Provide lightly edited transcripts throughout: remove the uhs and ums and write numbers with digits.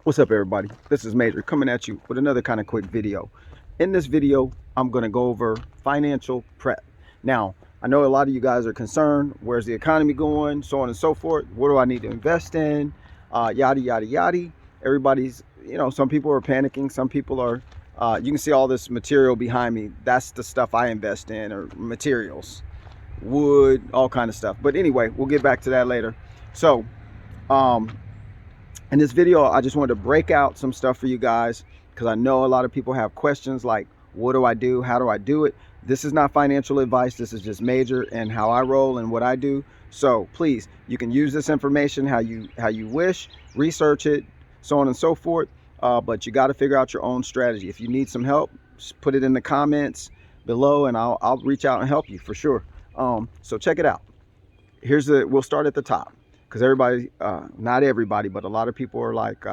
What's up, everybody? This is Major coming at you with another kind of quick video. In this video, I'm going to go over financial prep. Now, I know a lot of you guys are concerned. Where's the economy going? So on and so forth. What do I need to invest in? Yada, yada, yada. Everybody's, some people are panicking. Some people are, you can see all this material behind me. That's the stuff I invest in, or materials, wood, all kind of stuff. But anyway, we'll get back to that later. So, in this video, I just wanted to break out some stuff for you guys because I know a lot of people have questions like, what do I do? How do I do it? This is not financial advice. This is just Major and how I roll and what I do. So please, you can use this information how you wish, research it, so on and so forth. But you got to figure out your own strategy. If you need some help, just put it in the comments below and I'll reach out and help you for sure. So check it out. We'll start at the top. Because everybody, not everybody, but a lot of people are like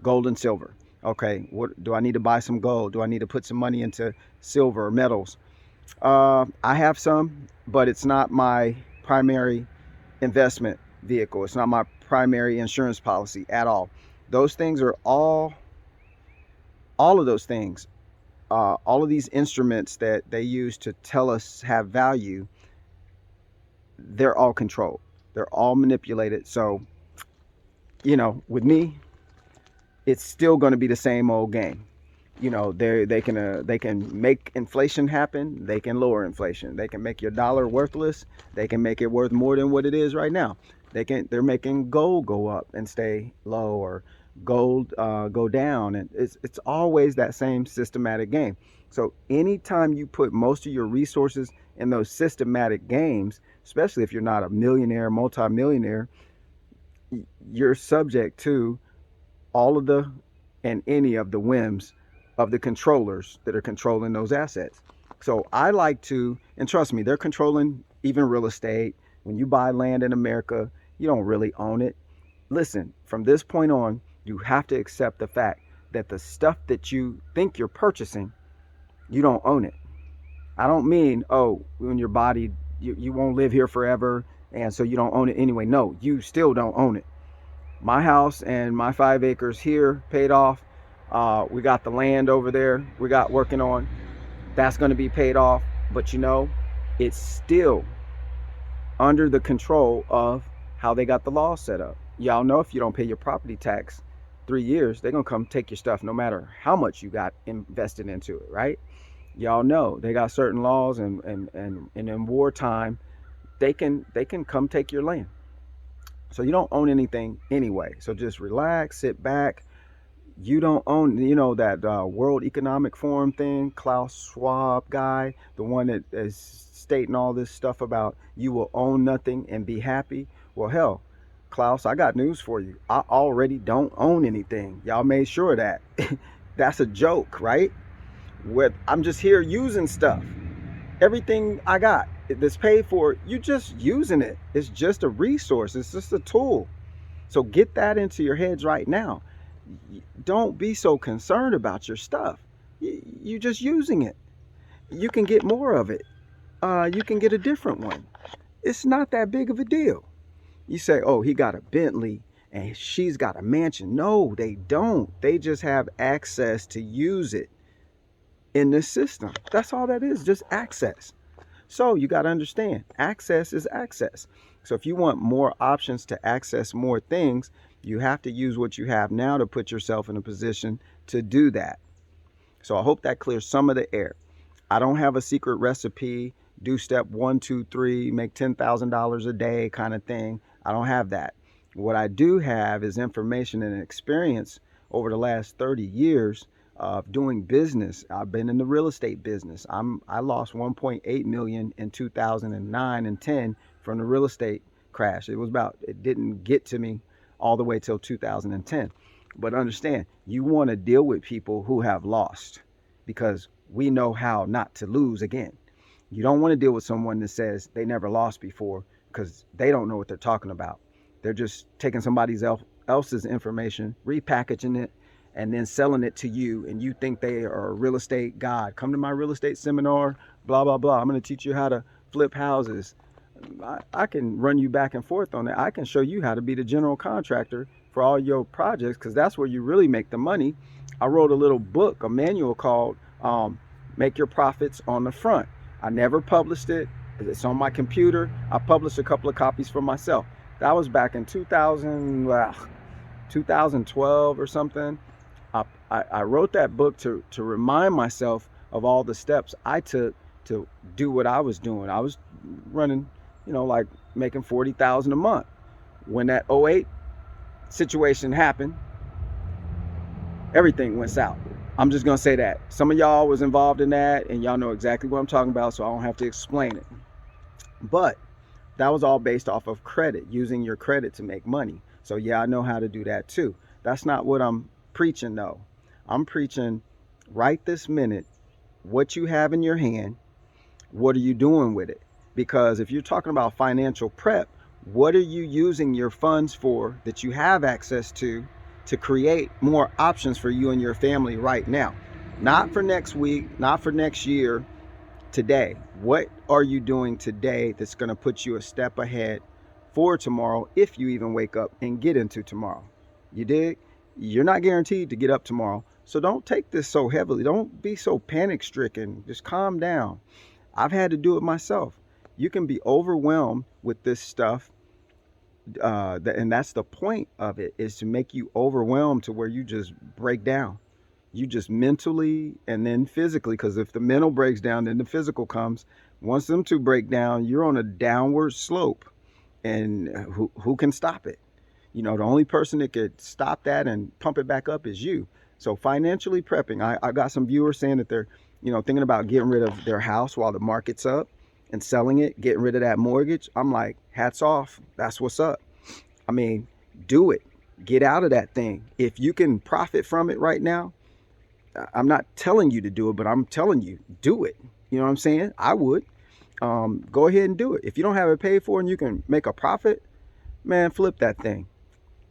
gold and silver. Okay, what do I need to buy? Some gold? Do I need to put some money into silver or metals? I have some, but it's not my primary investment vehicle. It's not my primary insurance policy at all. Those things are all of those things, all of these instruments that they use to tell us have value, they're all controlled. They're all manipulated. So, with me, it's still going to be the same old game. They can make inflation happen. They can lower inflation. They can make your dollar worthless. They can make it worth more than what it is right now. They're making gold go up and stay low, or gold go down, and it's always that same systematic game. So anytime you put most of your resources in those systematic games, especially if you're not a millionaire, multimillionaire, you're subject to all of the and any of the whims of the controllers that are controlling those assets. So I like to, and trust me, they're controlling even real estate. When you buy land in America, you don't really own it. Listen, from this point on, you have to accept the fact that the stuff that you think you're purchasing, you don't own it. I don't mean, oh, when your body, you won't live here forever, and so you don't own it anyway. No, you still don't own it. My house and my 5 acres here paid off. We got the land over there we got working on. That's going to be paid off. But it's still under the control of how they got the law set up. Y'all know if you don't pay your property tax 3 years, they're going to come take your stuff no matter how much you got invested into it, right? Y'all know they got certain laws, and in wartime, they can come take your land. So you don't own anything anyway. So just relax, sit back. You don't own, that World Economic Forum thing, Klaus Schwab guy, the one that is stating all this stuff about you will own nothing and be happy. Well, hell, Klaus, I got news for you. I already don't own anything. Y'all made sure of that. That's a joke, right? I'm just here using stuff. Everything I got that's paid for, you just using it. It's just a resource. It's just a tool. So get that into your heads right now. Don't be so concerned about your stuff. You're just using it. You can get more of it. You can get a different one. It's not that big of a deal. You say, oh, he got a Bentley and she's got a mansion. No, they don't. They just have access to use it in this system. That's all that is, just access. So you got to understand, access is access. So if you want more options to access more things, you have to use what you have now to put yourself in a position to do that. So I hope that clears some of the air. I don't have a secret recipe, do step 1, 2, 3, make $10,000 a day kind of thing. I don't have that. What I do have is information and experience over the last 30 years of doing business. I've been in the real estate business. I lost 1.8 million in 2009 and 10 from the real estate crash. It didn't get to me all the way till 2010. But understand, you want to deal with people who have lost, because we know how not to lose again. You don't want to deal with someone that says they never lost before, because they don't know what they're talking about. They're just taking somebody else's information, repackaging it, and then selling it to you, and you think they are a real estate god. Come to my real estate seminar, blah, blah, blah. I'm going to teach you how to flip houses. I can run you back and forth on that. I can show you how to be the general contractor for all your projects, because that's where you really make the money. I wrote a little book, a manual called Make Your Profits on the Front. I never published it. It's on my computer. I published a couple of copies for myself. That was back in 2012 or something. I wrote that book to remind myself of all the steps I took to do what I was doing. I was running, like making 40,000 a month. When that '08 situation happened, everything went south. I'm just gonna say that. Some of y'all was involved in that, and y'all know exactly what I'm talking about, so I don't have to explain it. But that was all based off of credit, using your credit to make money. So yeah, I know how to do that too. That's not what I'm preaching though. I'm preaching right this minute, what you have in your hand, what are you doing with it? Because if you're talking about financial prep, what are you using your funds for that you have access to create more options for you and your family right now? Not for next week, not for next year, today. What are you doing today that's going to put you a step ahead for tomorrow, if you even wake up and get into tomorrow? You dig? You're not guaranteed to get up tomorrow. So don't take this so heavily. Don't be so panic stricken. Just calm down. I've had to do it myself. You can be overwhelmed with this stuff. And that's the point of it, is to make you overwhelmed to where you just break down. You just mentally and then physically, because if the mental breaks down, then the physical comes. Once them two break down, you're on a downward slope. And who can stop it? The only person that could stop that and pump it back up is you. So financially prepping, I got some viewers saying that they're, thinking about getting rid of their house while the market's up and selling it, getting rid of that mortgage. I'm like, hats off. That's what's up. I mean, do it. Get out of that thing. If you can profit from it right now, I'm not telling you to do it, but I'm telling you, do it. You know what I'm saying? I would. Go ahead and do it. If you don't have it paid for and you can make a profit, man, flip that thing.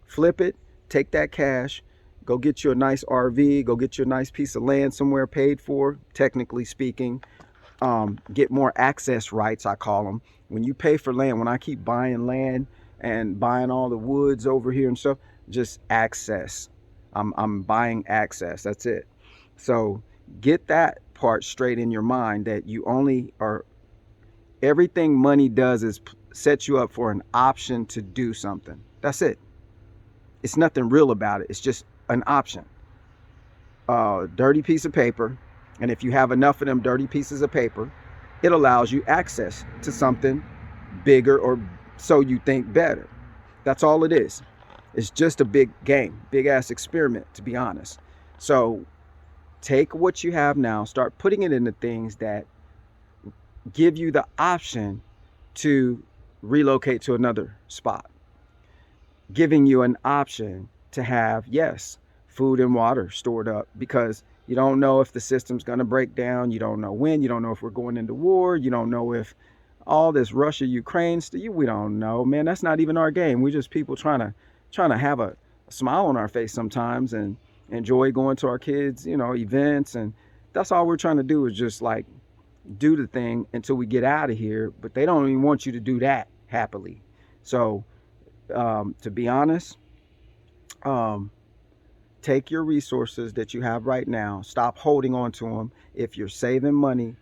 Flip it. Take that cash. Go get you a nice RV. Go get you a nice piece of land somewhere paid for, technically speaking. Get more access rights, I call them. When you pay for land, when I keep buying land and buying all the woods over here and stuff, just access. I'm buying access. That's it. So get that part straight in your mind, that you only are, everything money does is set you up for an option to do something. That's it. It's nothing real about it. It's just an option. Dirty piece of paper. And if you have enough of them dirty pieces of paper, it allows you access to something bigger, or so you think better. That's all it is. It's just a big game, big ass experiment, to be honest. So take what you have now, start putting it into things that give you the option to relocate to another spot, giving you an option to have, yes, food and water stored up, because you don't know if the system's going to break down. You don't know when. You don't know if we're going into war. You don't know if all this Russia, Ukraine stuff, we don't know, man. That's not even our game. We're just people trying to have a smile on our face sometimes and enjoy going to our kids, events. And that's all we're trying to do, is just like do the thing until we get out of here. But they don't even want you to do that happily. So to be honest, take your resources that you have right now, stop holding on to them. If you're saving money,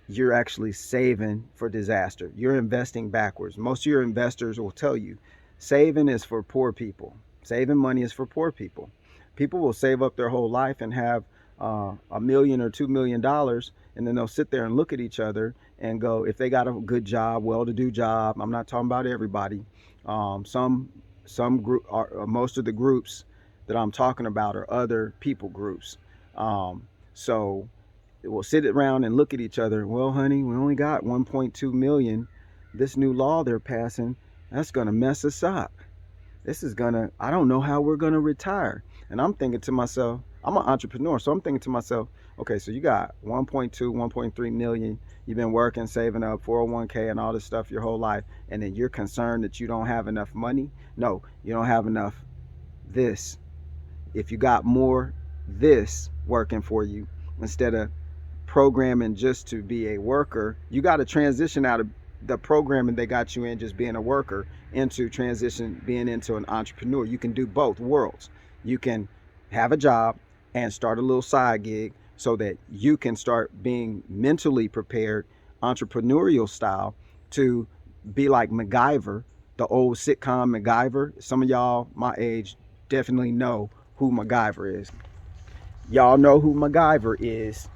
you're actually saving for disaster. You're investing backwards. Most of your investors will tell you saving is for poor people. Saving money is for poor people. People will save up their whole life and have $1 million or $2 million, and then they'll sit there and look at each other and go, if they got a good job, well-to-do job. I'm not talking about everybody. Some group, most of the groups that I'm talking about are other people groups. So we'll sit around and look at each other. Well, honey, we only got 1.2 million. This new law they're passing, that's going to mess us up. I don't know how we're going to retire. And I'm thinking to myself, I'm an entrepreneur, so I'm thinking to myself, okay, so you got 1.2, 1.3 million. You've been working, saving up 401k and all this stuff your whole life. And then you're concerned that you don't have enough money. No, you don't have enough this. If you got more this working for you, instead of programming just to be a worker, you got to transition out of the programming they got you in just being a worker into transition being into an entrepreneur. You can do both worlds. You can have a job and start a little side gig so that you can start being mentally prepared, entrepreneurial style, to be like MacGyver, the old sitcom MacGyver. Some of y'all my age definitely know who MacGyver is. Y'all know who MacGyver is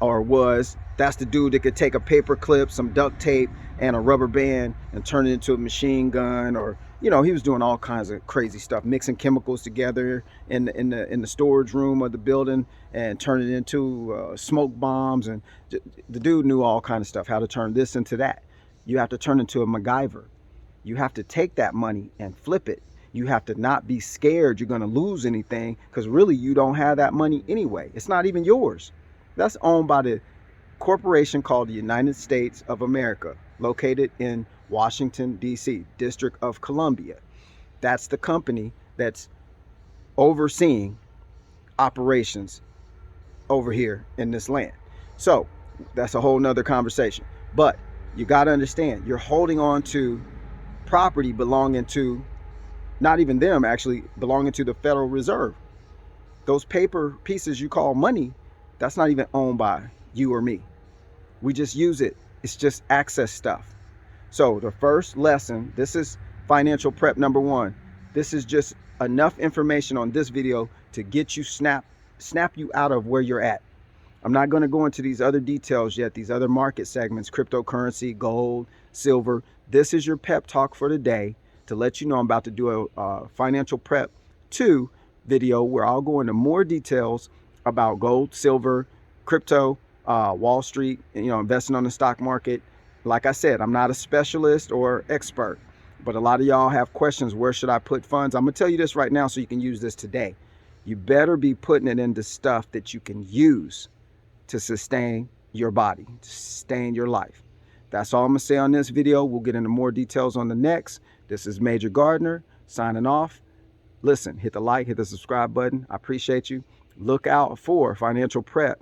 or was. That's the dude that could take a paper clip, some duct tape, and a rubber band and turn it into a machine gun. Or, you know, he was doing all kinds of crazy stuff, mixing chemicals together in the storage room of the building and turn it into smoke bombs. And the dude knew all kinds of stuff, how to turn this into that. You have to turn into a MacGyver. You have to take that money and flip it. You have to not be scared you're going to lose anything, because really you don't have that money anyway. It's not even yours. That's owned by the corporation called the United States of America, located in Washington, D.C., District of Columbia. That's the company that's overseeing operations over here in this land. So that's a whole nother conversation. But you got to understand, you're holding on to property belonging to, not even them, actually belonging to the Federal Reserve. Those paper pieces you call money, that's not even owned by you or me. We just use it. It's just access stuff. So the first lesson, this is financial prep number 1. This is just enough information on this video to get you snap you out of where you're at. I'm not going to go into these other details yet, these other market segments, cryptocurrency, gold, silver. This is your pep talk for today to let you know I'm about to do a financial prep 2 video where I'll go into more details about gold, silver, crypto, Wall Street, you know, investing on the stock market. Like I said, I'm not a specialist or expert, but a lot of y'all have questions. Where should I put funds? I'm going to tell you this right now so you can use this today. You better be putting it into stuff that you can use to sustain your body, to sustain your life. That's all I'm going to say on this video. We'll get into more details on the next. This is Major Gardner signing off. Listen, hit the like, hit the subscribe button. I appreciate you. Look out for Financial Prep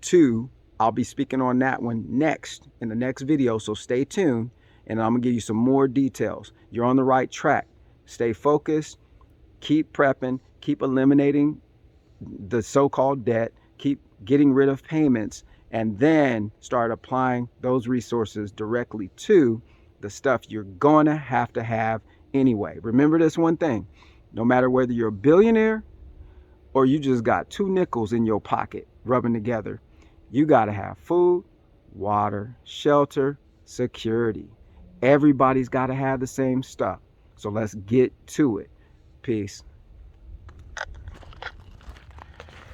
2. I'll be speaking on that one next in the next video, so stay tuned, and I'm going to give you some more details. You're on the right track. Stay focused, keep prepping, keep eliminating the so-called debt, keep getting rid of payments, and then start applying those resources directly to the stuff you're going to have anyway. Remember this one thing: no matter whether you're a billionaire or you just got 2 nickels in your pocket rubbing together, you got to have food, water, shelter, security. Everybody's got to have the same stuff. So let's get to it. Peace.